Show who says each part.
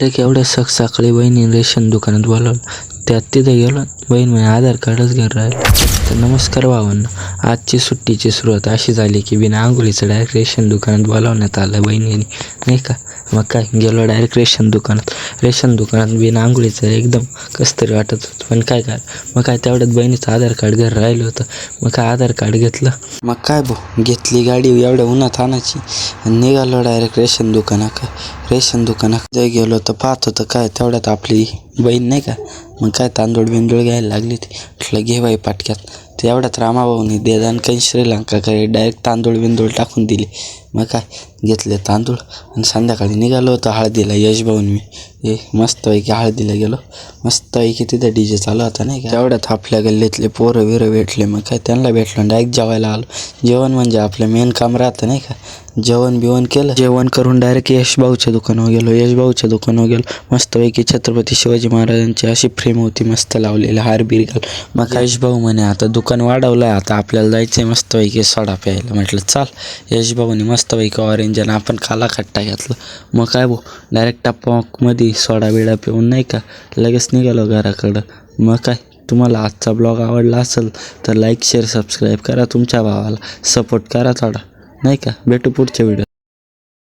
Speaker 1: एक एवढ्या सकाळी बहिणीने रेशन दुकानात बोलावलं. त्यात तिथे गेलो. बहीण म्हणे आधार कार्डच घेऊन राहिलं. तर नमस्कार भावांनो, आजची सुट्टीची सुरुवात अशी झाली की बिना आंघोळीचं डायरेक्ट रेशन दुकानात बोलावण्यात आलं बहिणीने, नाही का. मग काय गेलो डायरेक्ट रेशन दुकानात बिना आंघोळीचं एकदम कसं तरी वाटत होतं. पण काय मग काय तेवढ्यात बहिणीचं आधार कार्ड घरी राहिलं होतं. मग काय आधार कार्ड घेतलं. मग काय घेतली गाडी एवढ्या उन्हात आणायची आणि निघालो डायरेक्ट रेशन दुकानात गेलो तर पाहत होतं काय तेवढ्यात आपली बहीण नाही का. मग काय तांदूळ बिंदूळ घ्यायला लागली ती. म्हटलं घे बाई पाटक्यात. ते एवढ्यात रामाभाऊनी देदान काही श्रीलंका काही डायरेक्ट तांदूळ बिंदूळ टाकून दिले. मग काय घेतले तांदूळ आणि संध्याकाळी निघालो होतो हळदीला. यशभाऊन मी मस्तपैकी हळदीला गेलो. मस्तपैकी तिथे DJ चालू होता नाही का. तेवढ्यात आपल्या गल्लीतले पोरं बिरं भेटले. मग काय त्यांना भेटलो डायरेक्ट जेवायला आलो. जेवण म्हणजे आपलं मेन काम राहतं नाही का. जेवण बिवण केलं. जेवण करून डायरेक्ट यशभाऊच्या दुकानावर गेलो. मस्तपैकी छत्रपती शिवाजी महाराजांची अशी फ्रेम होती मस्त लावलेली हार बीर घाल. मग यशभाऊ म्हणे आता दुकान वाढवलंय, आता आपल्याला जायचंय मस्तपैकी सोडा प्यायला. म्हटलं चाल. यशभाऊने मस्तपैकी ऑरेंज आणि आपण काला खट्टा घेतला. मग काय डायरेक्ट टप्पामध्ये सोडा बिडा पिऊन नाही का लगेच निघालो घराकडं. मग काय तुम्हाला आजचा ब्लॉग आवडला असेल तर लाईक शेअर सबस्क्राईब करा. तुमच्या भावाला सपोर्ट करा थोडा नाही का. भेटू पुढच्या व्हिडिओ.